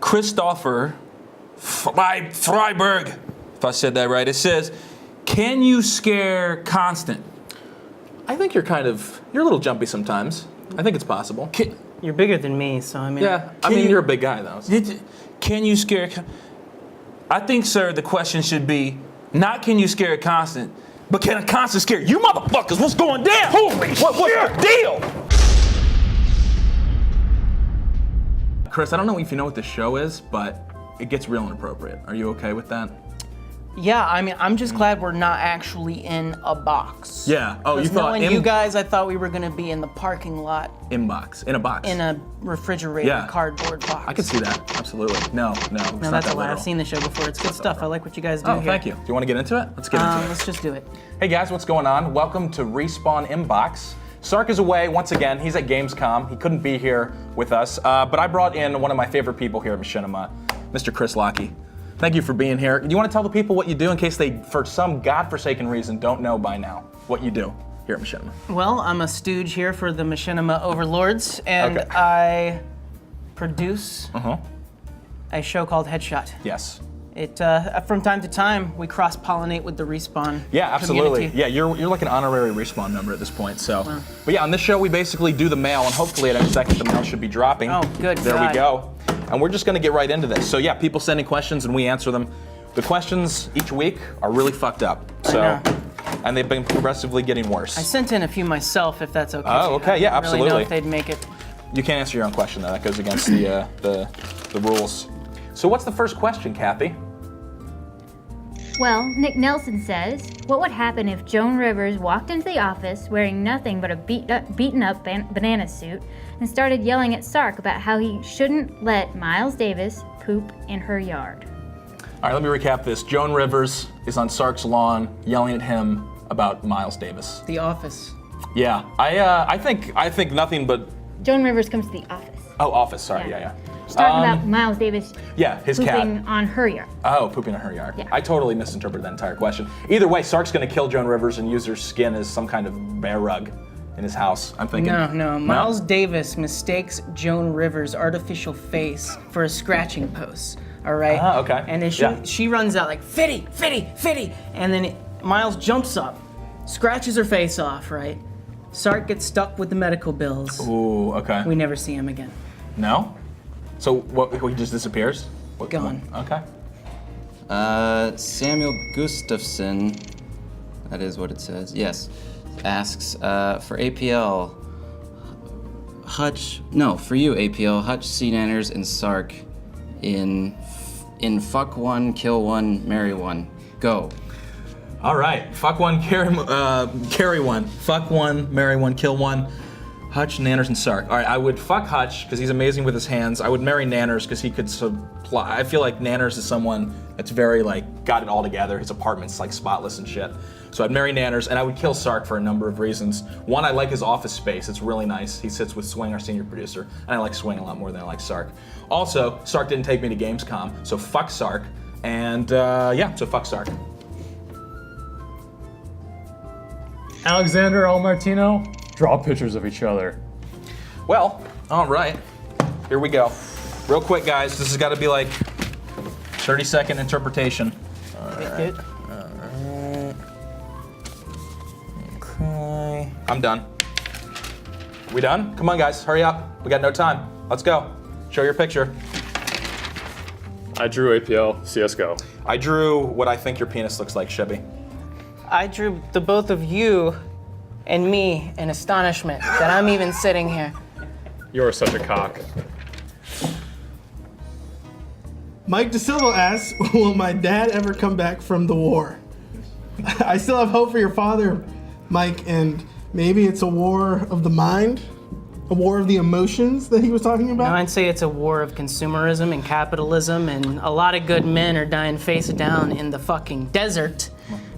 Christopher Freiberg, if I said that right. It says, can you scare Constant? I think you're a little jumpy sometimes. I think it's possible. You're bigger than me, so I mean. Yeah, you're a big guy though. So. Can you scare? I think, sir, the question should be not can you scare Constant, but can a Constant scare you motherfuckers? What's going down? Holy shit! What's the deal? Chris, I don't know if you know what this show is, but it gets real inappropriate. Are you okay with that? Yeah, I mean, I'm just glad we're not actually in a box. Yeah. Oh, you thought knowing you guys, I thought we were gonna be in the parking lot. In a box. In a refrigerated cardboard box. I could see that. Absolutely. No, it's no, not that's that a lie. literal. I've seen the show before. It's good stuff. I like what you guys do here. Thank you. Do you want to get into it? Let's get into it. Let's just do it. Hey guys, what's going on? Welcome to Respawn Inbox. Sark is away once again. He's at Gamescom. He couldn't be here with us, but I brought in one of my favorite people here at Machinima, Mr. Chris Lockey. Thank you for being here. Do you want to tell the people what you do in case they, for some godforsaken reason, don't know by now what you do here at Machinima? Well, I'm a stooge here for the Machinima Overlords, and I produce a show called Headshot. Yes. It from time to time we cross-pollinate with the Respawn. Yeah, absolutely. community. Yeah, you're like an honorary Respawn member at this point. So, but yeah, on this show we basically do the mail, and hopefully at any second the mail should be dropping. Oh, good. There God. we go. And we're just gonna get right into this. So yeah, people sending questions and we answer them. The questions each week are really fucked up. So, and they've been progressively getting worse. I sent in a few myself, if that's okay. Oh, okay. Yeah, I didn't really know absolutely. if they'd make it. You can't answer your own question though. That goes against the rules. So what's the first question, Kathy? Well, Nick Nelson says, what would happen if Joan Rivers walked into the office wearing nothing but a beaten up banana suit and started yelling at Sark about how he shouldn't let Miles Davis poop in her yard? All right, let me recap this. Joan Rivers is on Sark's lawn yelling at him about Miles Davis. The Office. Yeah, I think nothing but. Joan Rivers comes to the office. Oh, Office. Sorry, yeah. She's talking about Miles Davis. Yeah, his pooping cat. on her yard. Oh, pooping in her yard. Yeah. I totally misinterpreted that entire question. Either way, Sark's gonna kill Joan Rivers and use her skin as some kind of bear rug in his house. I'm thinking. No. Miles Davis mistakes Joan Rivers' artificial face for a scratching post. All right. Ah, okay. And then she runs out like Fitty, and then Miles jumps up, scratches her face off. Right. Sark gets stuck with the medical bills. Ooh, okay. We never see him again. No? So what? He just disappears? Gone. Okay. Samuel Gustafson, that is what it says, yes, asks for APL, for you APL, Hutch, C-Nanners, and Sark in fuck one, kill one, marry one. Go. All right. Fuck one, carry one. Fuck one, marry one, kill one. Hutch, Nanners, and Sark. All right, I would fuck Hutch because he's amazing with his hands. I would marry Nanners because he could supply. I feel like Nanners is someone that's very got it all together. His apartment's spotless and shit. So I'd marry Nanners, and I would kill Sark for a number of reasons. One, I like his office space. It's really nice. He sits with Swing, our senior producer, and I like Swing a lot more than I like Sark. Also, Sark didn't take me to Gamescom, so fuck Sark. And so fuck Sark. Alexander Almartino, draw pictures of each other. Well, all right. Here we go. Real quick, guys. This has got to be 30-second interpretation. All right. Okay. I'm done. We done? Come on, guys. Hurry up. We got no time. Let's go. Show your picture. I drew APL, CSGO. I drew what I think your penis looks like, Chevy. I drew the both of you and me in astonishment that I'm even sitting here. You're such a cock. Mike DeSilva asks, will my dad ever come back from the war? I still have hope for your father, Mike, and maybe it's a war of the mind? A war of the emotions that he was talking about? No, I'd say it's a war of consumerism and capitalism, and a lot of good men are dying face down in the fucking desert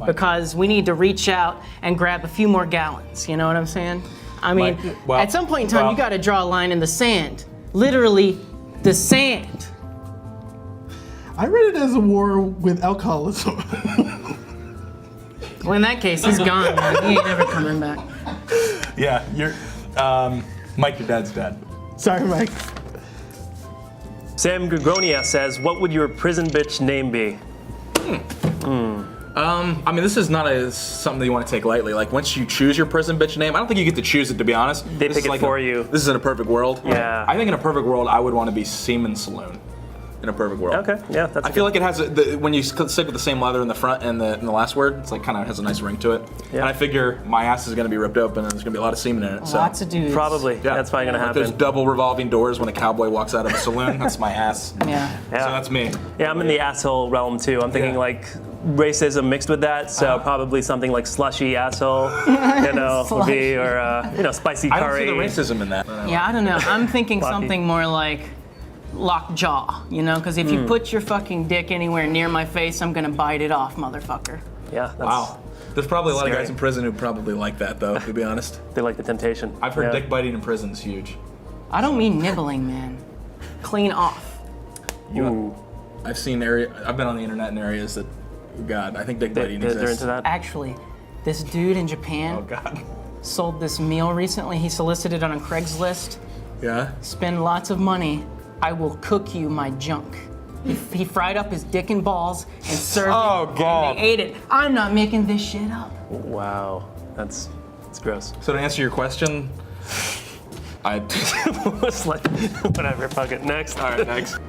because we need to reach out and grab a few more gallons. You know what I'm saying? I mean, at some point in time, you got to draw a line in the sand. Literally, the sand. I read it as a war with alcoholism. Well, in that case, he's gone, man. He ain't never coming back. Yeah, you're, Mike, your dad's dead. Sorry, Mike. Sam Gregonia says, what would your prison bitch name be? I mean, this is not something that you want to take lightly. Like, once you choose your prison bitch name, I don't think you get to choose it, to be honest. They pick it for you. This is in a perfect world. Yeah. I think in a perfect world, I would want to be Seaman Saloon. In a perfect world. Okay, yeah, that's I feel like it has, when you stick with the same leather in the front and the last word, it's like kind of has a nice ring to it. Yeah. And I figure my ass is going to be ripped open and there's going to be a lot of semen in it. So. Lots of dudes. Probably, yeah. That's probably going to happen. There's double revolving doors when a cowboy walks out of a saloon. That's my ass. Yeah. So that's me. Yeah, I'm in the asshole realm too. I'm thinking like racism mixed with that, so probably something like slushy asshole, would be, or spicy curry. I don't see the racism in that. Yeah, I don't know. I'm thinking something more like lockjaw, because if you put your fucking dick anywhere near my face, I'm gonna bite it off, motherfucker. Yeah. That's Wow. There's probably a lot of scary. guys in prison who probably like that, though, to be honest. They like the temptation. I've heard dick biting in prison is huge. I don't mean nibbling, man. Clean off. Ooh. I've been on the internet in areas that, God, I think dick biting exists. They're into that? Actually, this dude in Japan Oh, God. sold this meal recently. He solicited on Craigslist. Yeah? Spend lots of money. I will cook you my junk. He fried up his dick and balls and served it. God. And they ate it. I'm not making this shit up. Wow. That's gross. So to answer your question, It's like, whatever, fuck it. Next. All right, next.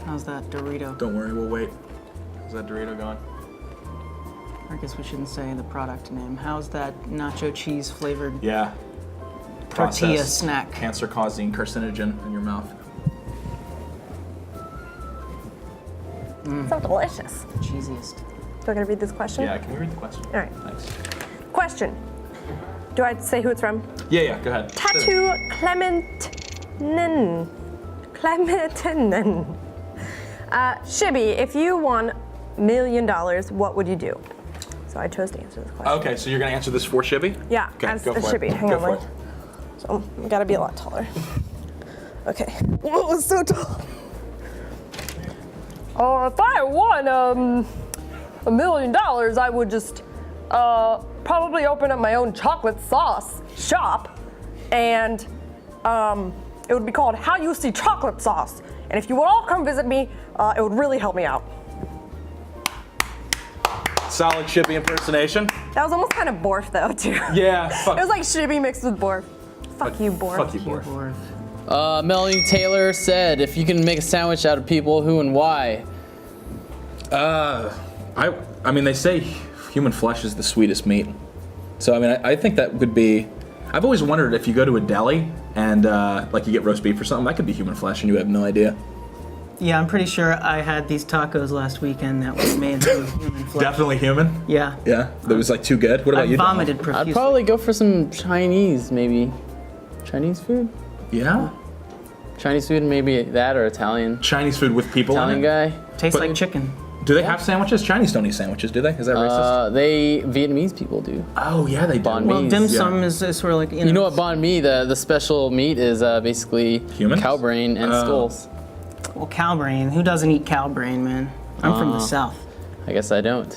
How's that Dorito? Don't worry, we'll wait. Is that Dorito gone? I guess we shouldn't say the product name. How's that nacho cheese flavored Yeah. tortilla Processed snack? Cancer-causing carcinogen in your mouth. So delicious. Cheesiest. Do I gotta read this question? Yeah, can we read the question? All right. Thanks. Question. Do I say who it's from? Yeah, go ahead. Tattoo Clementinen. Shibby, if you won $1 million, what would you do? So I chose to answer this question. Okay, so you're gonna answer this for Shibby? Yeah, Okay, as go a for it. Shibby. Hang Go on, for like. So I gotta be a lot taller. Okay. Whoa, it's so tall. If I won $1 million, I would just probably open up my own chocolate sauce shop, and it would be called How You See Chocolate Sauce. And if you would all come visit me, it would really help me out. Solid Shibby impersonation. That was almost kind of Borf though, too. Yeah, fuck. It was like Shibby mixed with Borf. Fuck you, Borf. Fuck you, Borf. Melanie Taylor said, if you can make a sandwich out of people, who and why? I mean, they say human flesh is the sweetest meat. So, I mean, I think that would be... I've always wondered if you go to a deli and, like, you get roast beef or something, that could be human flesh and you have no idea. Yeah, I'm pretty sure I had these tacos last weekend that was made from human flesh. Definitely human? Yeah. Yeah? That was, like, too good? What about I you, Donald? vomited profusely. I'd probably go for some Chinese, maybe. Chinese food? Yeah? Chinese food, maybe that or Italian. Chinese food with people Italian in it? guy. Tastes But- like chicken. Do they have sandwiches? Chinese don't eat sandwiches, do they? Is that racist? They Vietnamese people do. Oh, yeah, they do. Banh Well, mi. dim Yeah. sum is sort of like, You know what banh mi? The special meat is basically Humans? cow brain and skulls. Well, cow brain. Who doesn't eat cow brain, man? I'm from the south. I guess I don't.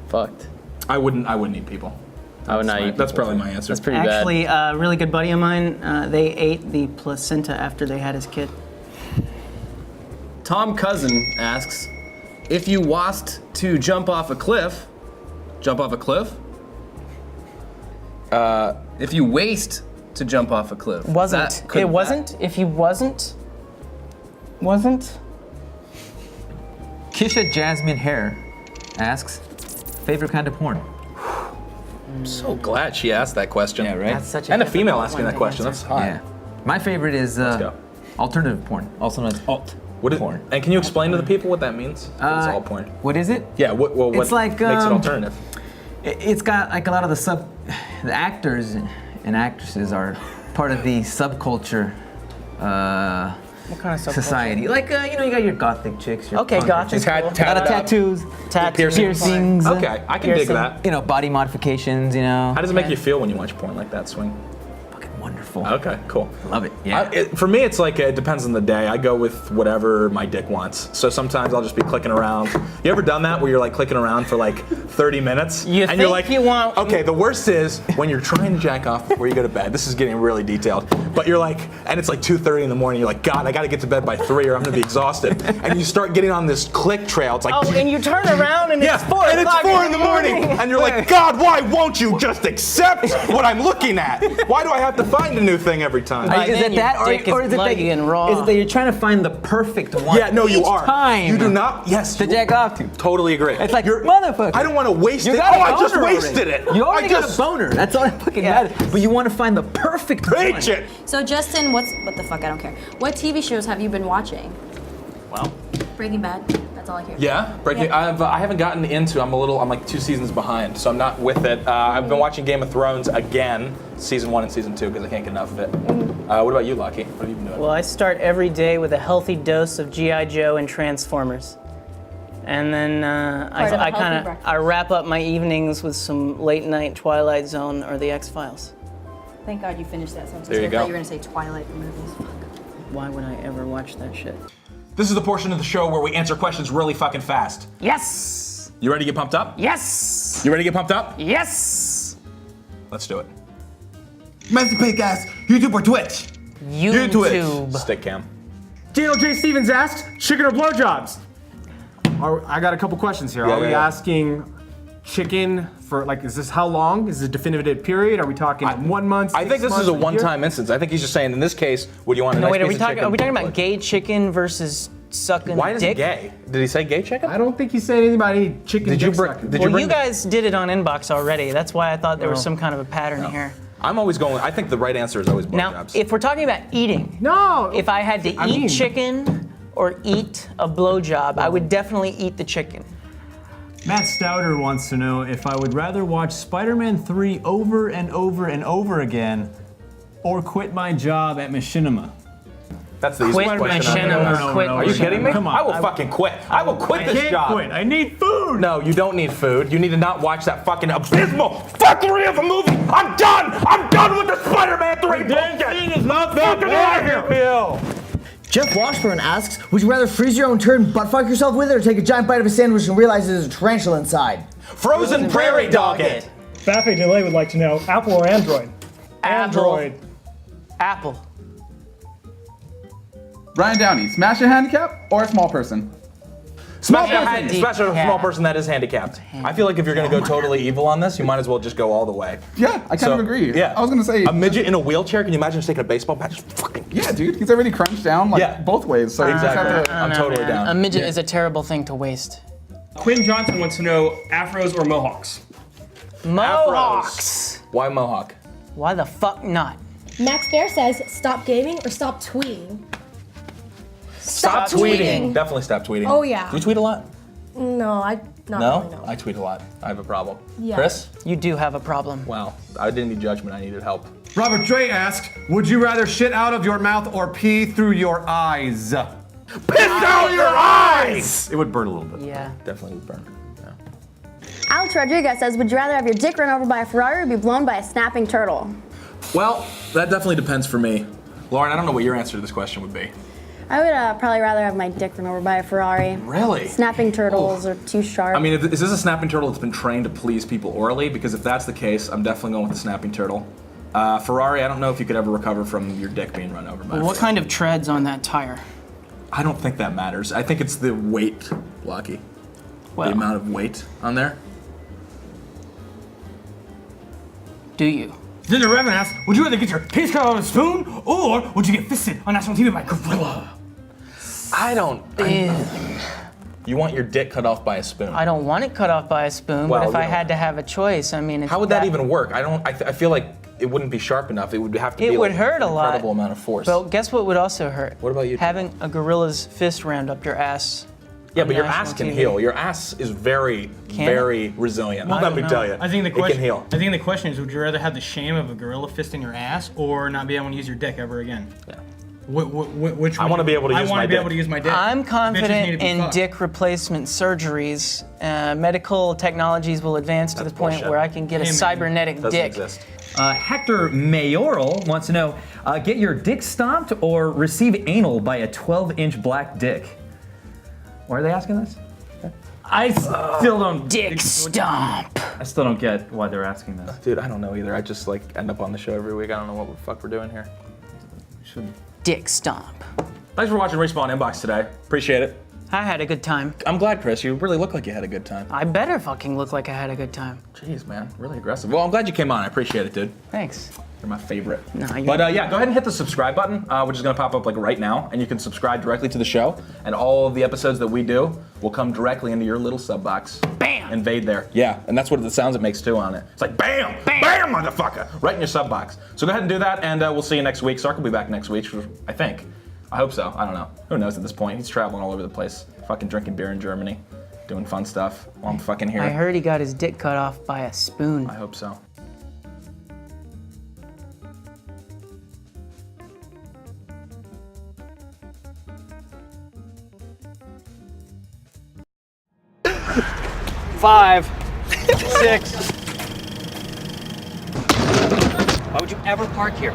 Fucked. I wouldn't eat people. I would not eat. That's people. probably my answer. That's pretty bad. Actually, a really good buddy of mine, they ate the placenta after they had his kid. Tom Cousin asks, if you was to jump off a cliff, Jump off a cliff? if you waste to jump off a cliff. Wasn't. It wasn't. If you wasn't. Kisha Jasmine Hair asks, favorite kind of porn? I'm so glad she asked that question. Yeah, right? That's such a And a female difficult asking one that to question. answer. That's hot. Yeah. My favorite is go. alternative porn, also known as alt What is, porn. and can you explain to the people what that means? It's all porn. What is it? Yeah, what It's like, makes it alternative? It's got like a lot of the actors and actresses are part of the subculture What kind of subculture? society. Like, you got your gothic chicks. Your Okay, punk gothic. chicks. Tat- A lot of tatted up. tattoos, piercings. Okay, I can dig Piercing. that. Body modifications, How does it make you feel when you watch porn like that, Swing? wonderful. Okay, cool. Love it. Yeah. For me, it's like it depends on the day. I go with whatever my dick wants. So sometimes I'll just be clicking around. You ever done that where you're like clicking around for like 30 minutes? You and think you're like, you want- Okay, the worst is when you're trying to jack off before you go to bed. This is getting really detailed. But you're like, and it's like 2:30 in the morning. You're like, God, I got to get to bed by 3 or I'm gonna be exhausted. And you start getting on this click trail. It's like, Oh, and you turn around and yeah, it's 4 and it's o'clock 4 in the morning, and you're like, God, why won't you just accept what I'm looking at? Why do I have to find a new thing every time? By Is then it your that, dick is or is it that bloody and raw. Is it that you're trying to find the perfect one? Yeah, no, you each are. time You do not. Yes, to you jack off to. totally agree. It's like, You're- motherfucker. I don't want to waste You it. got Oh, a I just boner wasted already. it. You already I got just a boner. That's all that fucking matters. But you want to find the perfect Preach one. it. So Justin, what the fuck? I don't care. What TV shows have you been watching? Well, Breaking Bad. That's all I hear. yeah, breaking. Yeah. I haven't gotten into. I'm like 2 seasons behind, so I'm not with it. I've been watching Game of Thrones again, season 1 and season 2, because I can't get enough of it. What about you, Lucky? What have you been doing? Well, I start every day with a healthy dose of G.I. Joe and Transformers. And then Part of a I healthy kind of breakfast. I wrap up my evenings with some late night Twilight Zone or the X-Files. Thank God you finished that sentence. There you I go. thought you were gonna say Twilight movies. Fuck. Why would I ever watch that shit? This is the portion of the show where we answer questions really fucking fast. Yes! You ready to get pumped up? Yes! You ready to get pumped up? Yes! Let's do it. Master Pig asks, YouTube or Twitch? YouTube. Stick cam. JLJ Stevens asks, chicken or blowjobs? I got a couple questions here. Yeah, Are we yeah. asking chicken for, like, is this how long? Is this a definitive period? Are we talking 1 month? I think 6 this months, is a year? one-time instance. I think he's just saying in this case, would you want a No, nice wait, are piece we of talking? chicken? Are we talking about gay chicken versus sucking Why is dick? it gay? Did he say gay chicken? I don't think he said anything about any chicken Did you dick bring? sucking. Did Well, you bring? you guys did it on inbox already. That's why I thought there was some kind of a pattern here. I'm always going. I think the right answer is always Now, blowjobs. if we're talking about eating, No! if I had to I eat mean- chicken or eat a blowjob, I would definitely eat the chicken. Matt Stouter wants to know if I would rather watch Spider-Man 3 over and over and over again or quit my job at Machinima. That's the Quit easiest question I've Machinima, ever heard. quit Are you kidding me? Come on. I will fucking quit. I will quit this can't job. quit. I need food. No, you don't need food. You need to not watch that fucking abysmal fuckery of a movie. I'm done. I'm done with the Spider-Man 3 bullshit. is not Fucking out of here. Jeff Washburn asks, would you rather freeze your own turd and butt fuck yourself with it, or take a giant bite of a sandwich and realize there's a tarantula inside? Frozen prairie dog it. Fafe Delay would like to know, Apple or Android? Android. Apple. Ryan Downey, smash a handicap or a small person? Smash a handicap. small person that is handicapped. I feel like if you're gonna go totally evil on this, you might as well just go all the way. Yeah, I kind of agree. Yeah. I was gonna say a midget in a wheelchair. Can you imagine just taking a baseball bat? Just fucking. Yeah, dude, he's already crunched down like both ways. So you just Exactly. have to. I'm totally down. A midget is a terrible thing to waste. Quinn Johnson wants to know, afros or mohawks? Mohawks. Why mohawk? Why the fuck not? Max Bear says, stop gaming or stop tweeting. Stop tweeting. Definitely stop tweeting. Oh, yeah. Do you tweet a lot? No, I not No? really know. I tweet a lot. I have a problem. Yeah. Chris? You do have a problem. Wow. I didn't need judgment. I needed help. Robert Dre asks, would you rather shit out of your mouth or pee through your eyes? Piss out your eyes! It would burn a little bit. Yeah. Definitely would burn. Alex Rodriguez says, would you rather have your dick run over by a Ferrari or be blown by a snapping turtle? Well, that definitely depends for me. Lauren, I don't know what your answer to this question would be. I would probably rather have my dick run over by a Ferrari. Really? Snapping turtles are too sharp. I mean, is this a snapping turtle that's been trained to please people orally? Because if that's the case, I'm definitely going with the snapping turtle. Ferrari, I don't know if you could ever recover from your dick being run over by What kind of treads on that tire? I don't think that matters. I think it's the weight, Lucky. Well, the amount of weight on there. Do you? Ginger Revan asks, would you rather get your piece cut out of a spoon or would you get fisted on national TV by a gorilla? I don't. You want your dick cut off by a spoon? I don't want it cut off by a spoon, Well, but if you I know. had to have a choice, I mean, it's How would that even work? I feel like it wouldn't be sharp enough. It would have to It be would like hurt an a lot. incredible amount of force. But guess what would also hurt? What about you? Having a gorilla's fist rammed up your ass. Yeah, on but your national ass can TV. heal. Your ass is very, Can very resilient. Well, Let me tell you. I think the it question. can heal. I think the question is, would you rather have the shame of a gorilla fist in your ass, or not be able to use your dick ever again? Yeah. Which I want to be able to use I my want to be dick. able to use my dick. I'm Bitches need confident to be in fucked. dick replacement surgeries. Medical technologies will advance to the point bullshit. where I can get a Hey, man. cybernetic Doesn't dick. exist. Hector Mayoral wants to know, get your dick stomped or receive anal by a 12-inch black dick? Why are they asking this? I still don't. Dick stomp. I still don't get why they're asking this. Dude, I don't know either. I just like end up on the show every week. I don't know what the fuck we're doing here. Dick stomp. Thanks for watching Respawn Inbox today. Appreciate it. I had a good time. I'm glad, Chris. You really look like you had a good time. I better fucking look like I had a good time. Jeez, man. Really aggressive. Well, I'm glad you came on. I appreciate it, dude. Thanks. You're my favorite. No, But yeah, go ahead and hit the subscribe button, which is gonna pop up like right now, and you can subscribe directly to the show, and all of the episodes that we do will come directly into your little sub box. Bam! Invade there. Yeah, and that's what the sounds it makes too on it. It's like bam, bam, motherfucker, right in your sub box. So go ahead and do that, and we'll see you next week. Sark will be back next week, I think. I hope so. I don't know. Who knows at this point? He's traveling all over the place, fucking drinking beer in Germany, doing fun stuff while I'm fucking here. I heard he got his dick cut off by a spoon. I hope so. Five, 6. Why would you ever park here?